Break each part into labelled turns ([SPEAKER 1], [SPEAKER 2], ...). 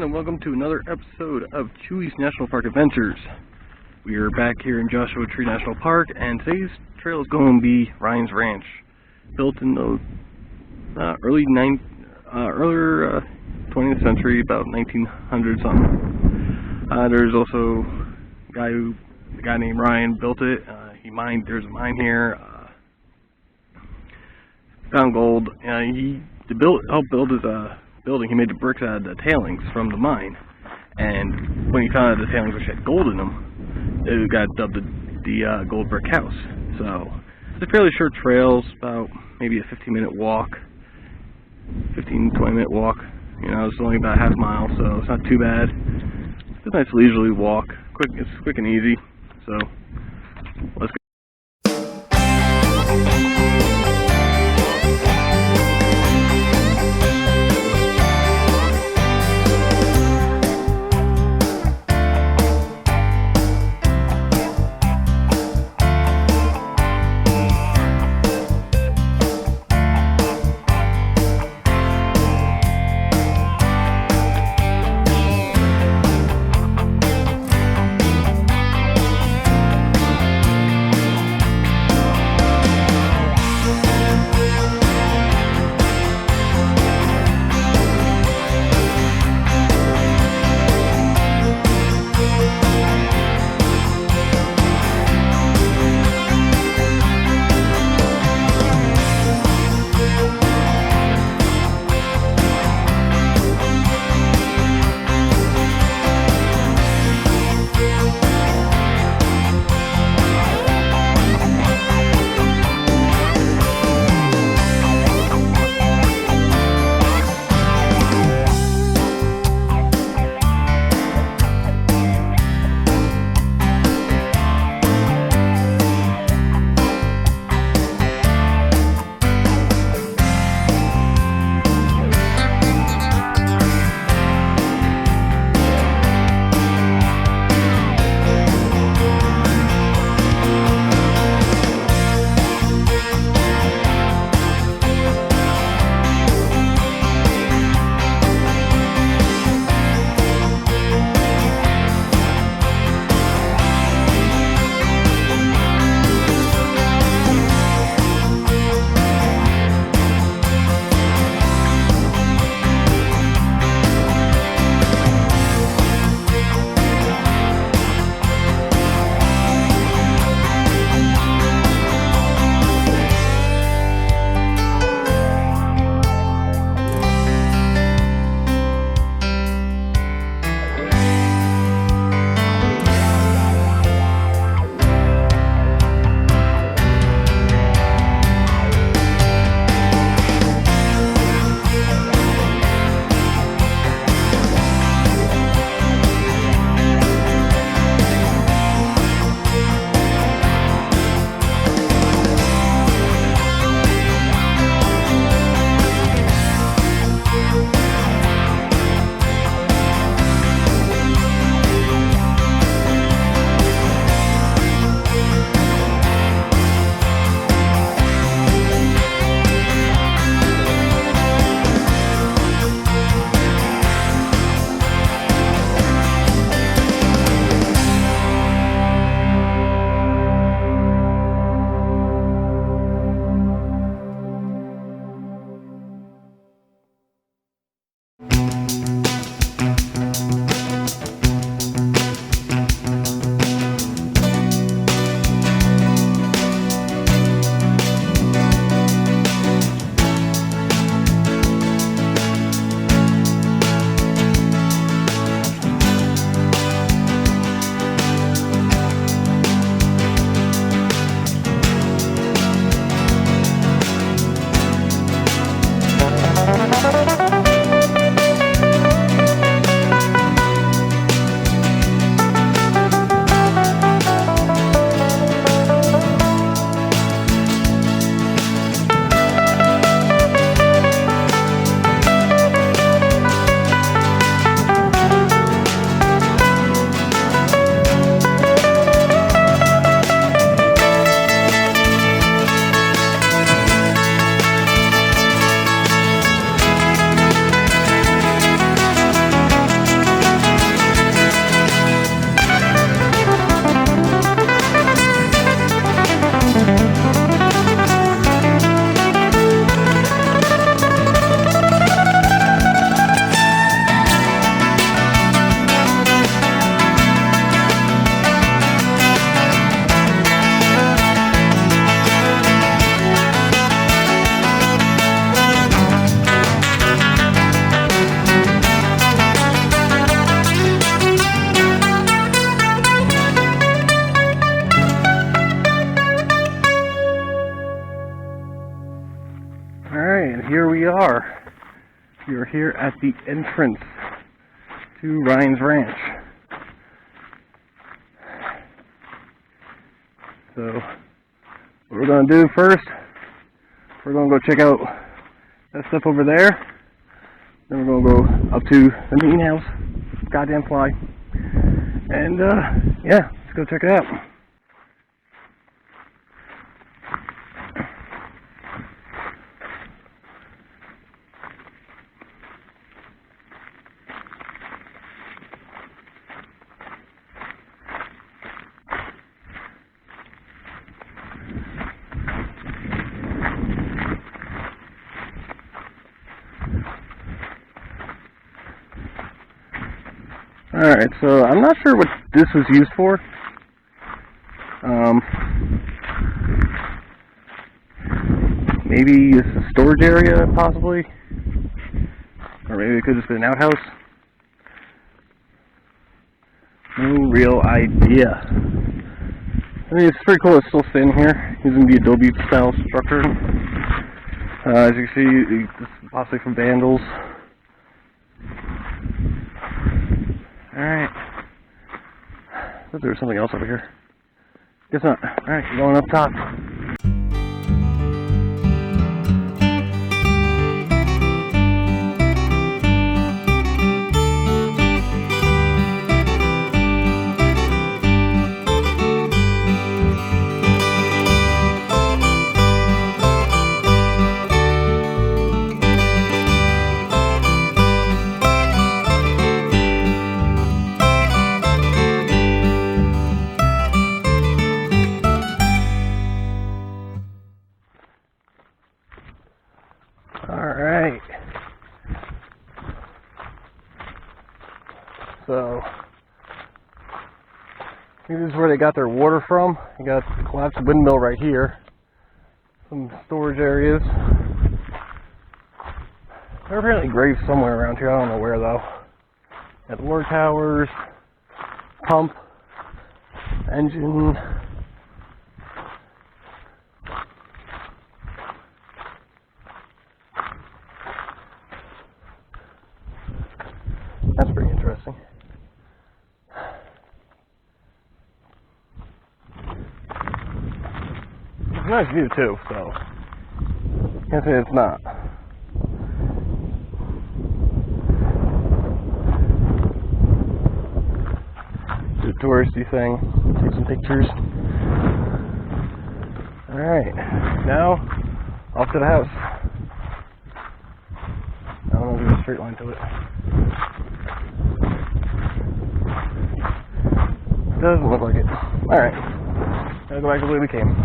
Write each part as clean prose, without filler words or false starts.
[SPEAKER 1] and welcome to another episode of Chewy's National Park Adventures. We are back here in Joshua Tree National Park, and today's trail is going to be Ryan's Ranch, built in the earlier 20th century, about 1900 something. There's also a guy named Ryan built it. He mined. There's a mine here. Found gold. He helped build his building. He made the bricks out of the tailings from the mine, and when he found out the tailings actually had gold in them, it got dubbed the gold brick house. So it's a fairly short trail. It's about maybe a 15-20 minute walk. You know, it's only about a half mile, so it's not too bad. It's a nice leisurely walk. It's quick and easy. So let's go. We are here at the entrance to Ryan's Ranch. So, what we're going to do first, we're going to go check out that stuff over there. Then we're going to go up to the meeting house. Goddamn fly. And, yeah, let's go check it out. Alright, so I'm not sure what this was used for. Maybe it's a storage area, possibly. Or maybe it could have just been an outhouse. No real idea. I mean, it's pretty cool it's still standing here, using the Adobe style structure. As you can see, this is possibly from vandals. Alright. I thought there was something else over here. Guess not. Alright, we're going up top. Alright. So, I think this is where they got their water from. They got the collapsed windmill right here. Some storage areas. They're apparently graves somewhere around here. I don't know where though. Got water towers, pump, engine. That's pretty interesting. It's a nice view too, so can't say it's not. It's a touristy thing. Take some pictures. Alright, now off to the house. I don't know if there's a straight line to it. Doesn't look like it. Alright. Gotta go back to the way we came.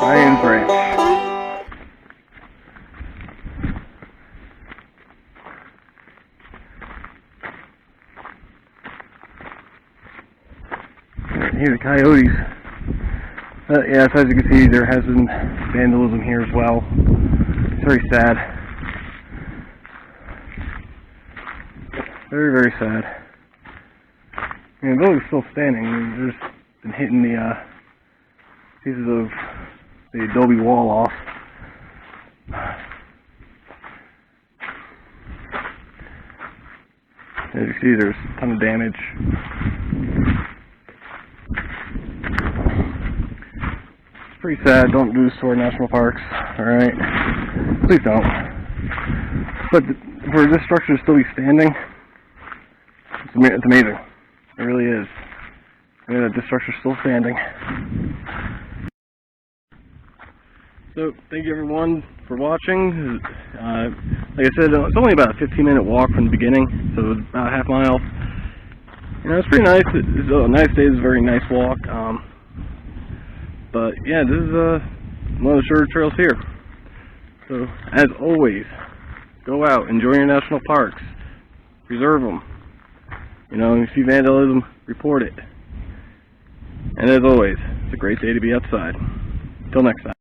[SPEAKER 1] Ryan's Ranch. Here the coyotes. Yeah, so as you can see, there has been vandalism here as well. very sad. Very, very sad. I mean, the building's still standing. They've just been hitting the pieces of the adobe wall off. As you see, there's a ton of damage. It's pretty sad. Don't do this to our national parks, alright? Please don't. But for this structure to still be standing, it's amazing. It really is. I mean, this structure's still standing. So, thank you everyone for watching. Like I said, it's only about a 15-minute walk from the beginning, so it's about a half mile. You know, it's pretty nice. It's a nice day. It's a very nice walk. But yeah, this is one of the shorter trails here. So, as always, go out, enjoy your national parks, preserve them. You know, if you see vandalism, report it. And as always, it's a great day to be outside. Until next time.